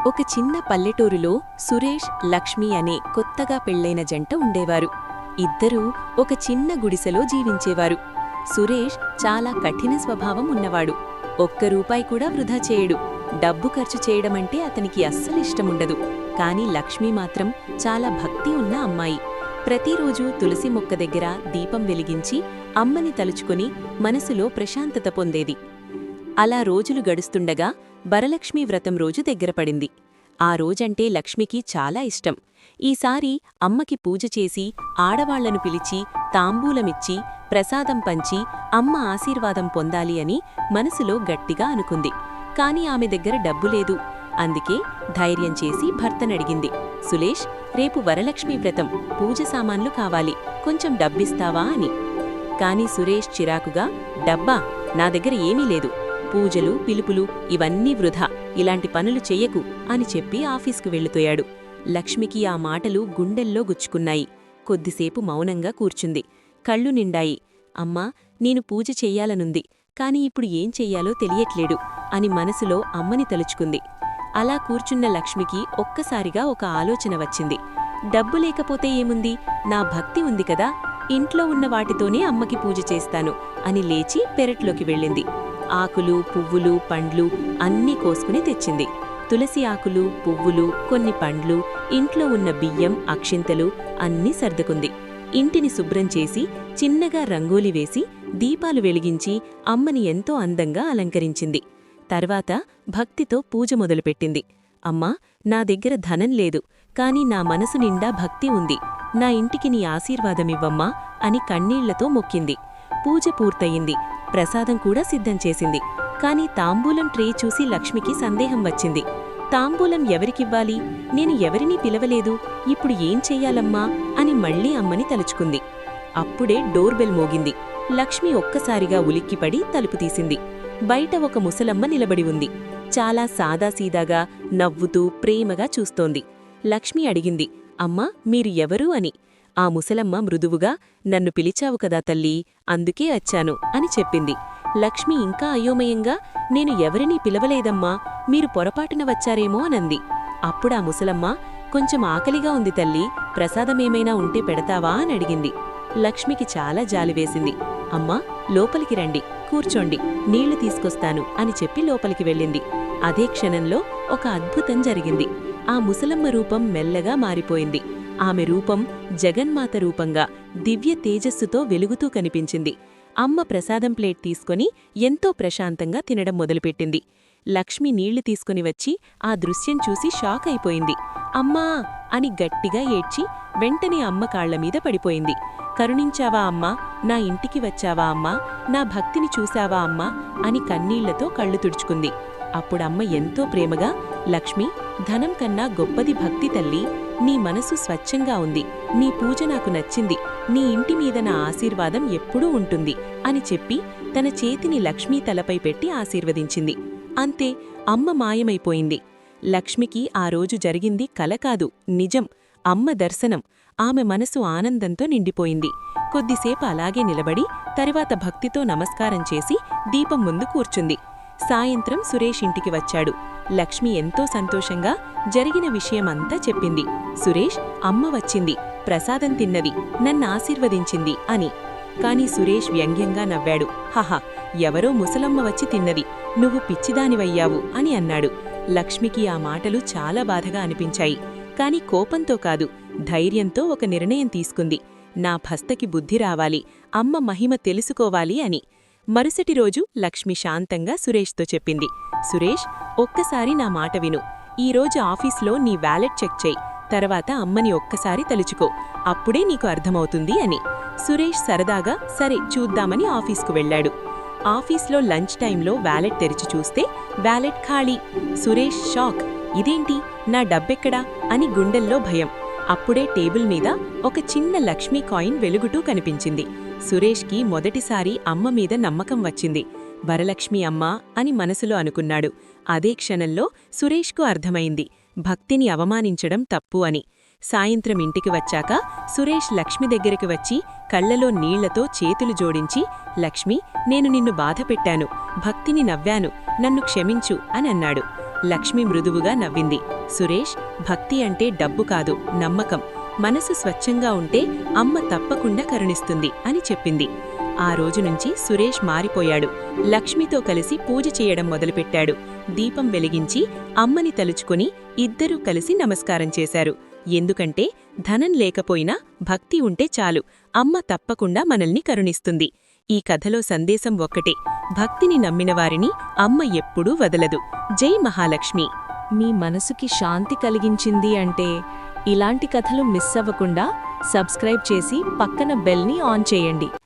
ఒక చిన్న పల్లెటూరులో సురేష్, లక్ష్మి అనే కొత్తగా పెళ్లైన జంట ఉండేవారు. ఇద్దరూ ఒక చిన్న గుడిసెలో జీవించేవారు. సురేష్ చాలా కఠిన స్వభావం ఉన్నవాడు. ఒక్క రూపాయి కూడా వృధా చేయడు. డబ్బు ఖర్చు చేయడమంటే అతనికి అస్సలిష్టముండదు. కాని లక్ష్మి మాత్రం చాలా భక్తి ఉన్న అమ్మాయి. ప్రతిరోజూ తులసి మొక్క దగ్గర దీపం వెలిగించి అమ్మని తలుచుకుని మనసులో ప్రశాంతత పొందేది. అలా రోజులు గడుస్తుండగా వరలక్ష్మి వ్రతం రోజు దగ్గరపడింది. ఆ రోజంటే లక్ష్మికి చాలా ఇష్టం. ఈసారి అమ్మకి పూజ చేసి ఆడవాళ్లను పిలిచి తాంబూలమిచ్చి ప్రసాదం పంచి అమ్మ ఆశీర్వాదం పొందాలి అని మనసులో గట్టిగా అనుకుంది. కాని ఆమె దగ్గర డబ్బు లేదు. అందుకే ధైర్యం చేసి భర్తనడిగింది, సులేష్, రేపు వరలక్ష్మి వ్రతం, పూజ సామాన్లు కావాలి, కొంచెం డబ్బిస్తావా అని. కాని సురేష్ చిరాకుగా, డబ్బా, నా దగ్గర ఏమీ లేదు. పూజలు, పిలుపులు ఇవన్నీ వృధా, ఇలాంటి పనులు చెయ్యకు అని చెప్పి ఆఫీస్కు వెళ్ళిపోయాడు. లక్ష్మికి ఆ మాటలు గుండెల్లో గుచ్చుకున్నాయి. కొద్దిసేపు మౌనంగా కూర్చుంది. కళ్ళు నిండాయి. అమ్మా, నేను పూజ చెయ్యాలనుంది, కాని ఇప్పుడు ఏం చెయ్యాలో తెలియట్లేడు అని మనసులో అమ్మని తలుచుకుంది. అలా కూర్చున్న లక్ష్మికి ఒక్కసారిగా ఒక ఆలోచన వచ్చింది. డబ్బు లేకపోతే ఏముంది, నా భక్తి ఉంది కదా, ఇంట్లో ఉన్న వాటితోనే అమ్మకి పూజ చేస్తాను అని లేచి పెరట్లోకి వెళ్ళింది. ఆకులు, పువ్వులు, పండ్లు అన్నీ కోసుకుని తెచ్చింది. తులసి ఆకులు, పువ్వులు, కొన్ని పండ్లు, ఇంట్లో ఉన్న బియ్యం, అక్షింతలు అన్నీ సర్దుకుంది. ఇంటిని శుభ్రం చేసి చిన్నగా రంగోలి వేసి దీపాలు వెలిగించి అమ్మని ఎంతో అందంగా అలంకరించింది. తర్వాత భక్తితో పూజ మొదలుపెట్టింది. అమ్మా, నా దగ్గర ధనం లేదు, కాని నా మనసు నిండా భక్తి ఉంది, నా ఇంటికి నీ ఆశీర్వాదమివ్వమ్మా అని కన్నీళ్లతో మొక్కింది. పూజ పూర్తయింది. ప్రసాదం కూడా సిద్ధం చేసింది. కాని తాంబూలం ట్రే చూసి లక్ష్మికి సందేహం వచ్చింది. తాంబూలం ఎవరికివ్వాలి, నేను ఎవరినీ పిలవలేదు, ఇప్పుడు ఏం చెయ్యాలమ్మా అని మళ్లీ అమ్మని తలుచుకుంది. అప్పుడే డోర్ బెల్ మోగింది. లక్ష్మి ఒక్కసారిగా ఉలిక్కిపడి తలుపు తీసింది. బయట ఒక ముసలమ్మ నిలబడి ఉంది. చాలా సాదాసీదాగా నవ్వుతూ ప్రేమగా చూస్తోంది. లక్ష్మి అడిగింది, అమ్మా, మీరు ఎవరు అని. ఆ ముసలమ్మ మృదువుగా, నన్ను పిలిచావు కదా తల్లీ, అందుకే వచ్చాను అని చెప్పింది. లక్ష్మి ఇంకా అయోమయంగా, నేను ఎవరినీ పిలవలేదమ్మా, మీరు పొరపాటున వచ్చారేమో అనంది. అప్పుడా ముసలమ్మ, కొంచెం ఆకలిగా ఉంది తల్లీ, ప్రసాదమేమైనా ఉంటే పెడతావా అని అడిగింది. లక్ష్మికి చాలా జాలివేసింది. అమ్మా, లోపలికి రండి, కూర్చోండి, నీళ్లు తీసుకొస్తాను అని చెప్పి లోపలికి వెళ్ళింది. అదే క్షణంలో ఒక అద్భుతం జరిగింది. ఆ ముసలమ్మ రూపం మెల్లగా మారిపోయింది. ఆమె రూపం జగన్మాత రూపంగా దివ్య తేజస్సుతో వెలుగుతూ కనిపించింది. అమ్మ ప్రసాదం ప్లేట్ తీసుకొని ఎంతో ప్రశాంతంగా తినడం మొదలుపెట్టింది. లక్ష్మి నీళ్లు తీసుకుని వచ్చి ఆ దృశ్యం చూసి షాక్ అయిపోయింది. అమ్మా అని గట్టిగా ఏడ్చి వెంటనే అమ్మ కాళ్లమీద పడిపోయింది. కరుణించావా అమ్మా, నా ఇంటికి వచ్చావా అమ్మా, నా భక్తిని చూశావా అమ్మా అని కన్నీళ్లతో కళ్ళు తుడుచుకుంది. అప్పుడమ్మ ఎంతో ప్రేమగా, లక్ష్మి, ధనం కన్నా గొప్పది భక్తి తల్లి, నీ మనసు స్వచ్ఛంగా ఉంది, నీ పూజ నాకు నచ్చింది, నీ ఇంటి మీద నా ఆశీర్వాదం ఎప్పుడూ ఉంటుంది అని చెప్పి తన చేతిని లక్ష్మీ తలపై పెట్టి ఆశీర్వదించింది. అంతే, అమ్మ మాయమైపోయింది. లక్ష్మికి ఆ రోజు జరిగింది కల కాదు, నిజం. అమ్మ దర్శనం. ఆమె మనసు ఆనందంతో నిండిపోయింది. కొద్దిసేపు అలాగే నిలబడి తరువాత భక్తితో నమస్కారం చేసి దీపం ముందు కూర్చుంది. సాయంత్రం సురేష్ ఇంటికి వచ్చాడు. లక్ష్మి ఎంతో సంతోషంగా జరిగిన విషయమంతా చెప్పింది. సురేష్, అమ్మ వచ్చింది, ప్రసాదం తిన్నది, నన్ను ఆశీర్వదించింది అని. కాని సురేష్ వ్యంగ్యంగా నవ్వాడు. హహ, ఎవరో ముసలమ్మ వచ్చి తిన్నది, నువ్వు పిచ్చిదానివయ్యావు అని అన్నాడు. లక్ష్మికి ఆ మాటలు చాలా బాధగా అనిపించాయి. కాని కోపంతో కాదు, ధైర్యంతో ఒక నిర్ణయం తీసుకుంది. నా భస్తకి బుద్ధి రావాలి, అమ్మ మహిమ తెలుసుకోవాలి అని. మరుసటి రోజు లక్ష్మి శాంతంగా సురేష్తో చెప్పింది, సురేష్, ఒక్కసారి నా మాట విను. ఈరోజు ఆఫీస్లో నీ వ్యాలెట్ చెక్ చేయి, తర్వాత అమ్మని ఒక్కసారి తలుచుకో, అప్పుడే నీకు అర్థమవుతుంది అని. సురేష్ సరదాగా సరే చూద్దామని ఆఫీస్కు వెళ్లాడు. ఆఫీస్లో లంచ్ టైంలో వ్యాలెట్ తెరిచి చూస్తే వ్యాలెట్ ఖాళీ. సురేష్ షాక్, ఇదేంటి, నా డబ్బెక్కడా అని గుండెల్లో భయం. అప్పుడే టేబుల్ మీద ఒక చిన్న లక్ష్మీ కాయిన్ వెలుగుతూ కనిపించింది. సురేష్కి మొదటిసారి అమ్మ మీద నమ్మకం వచ్చింది. వరలక్ష్మి అమ్మా అని మనసులో అనుకున్నాడు. అదే క్షణంలో సురేష్కు అర్థమైంది, భక్తిని అవమానించడం తప్పు అని. సాయంత్రం ఇంటికి వచ్చాక సురేష్ లక్ష్మి దగ్గరికి వచ్చి కళ్లలో నీళ్లతో చేతులు జోడించి, లక్ష్మి, నేను నిన్ను బాధపెట్టాను, భక్తిని నవ్వాను, నన్ను క్షమించు అని అన్నాడు. లక్ష్మి మృదువుగా నవ్వింది. సురేష్, భక్తి అంటే డబ్బు కాదు, నమ్మకం. మనసు స్వచ్ఛంగా ఉంటే అమ్మ తప్పకుండా కరుణిస్తుంది అని చెప్పింది. ఆ రోజునుంచి సురేష్ మారిపోయాడు. లక్ష్మితో కలిసి పూజ చేయడం మొదలుపెట్టాడు. దీపం వెలిగించి అమ్మని తలుచుకుని ఇద్దరూ కలిసి నమస్కారం చేశారు. ఎందుకంటే ధనం లేకపోయినా భక్తి ఉంటే చాలు, అమ్మ తప్పకుండా మనల్ని కరుణిస్తుంది. ఈ కథలో సందేశం ఒక్కటే: భక్తిని నమ్మినవారిని అమ్మ ఎప్పుడూ వదలదు. జై మహాలక్ష్మి. మీ మనసుకి శాంతి కలిగించింది అంటే ఇలాంటి కథలు మిస్ అవ్వకుండా సబ్స్క్రైబ్ చేసి పక్కన బెల్ని ఆన్ చేయండి.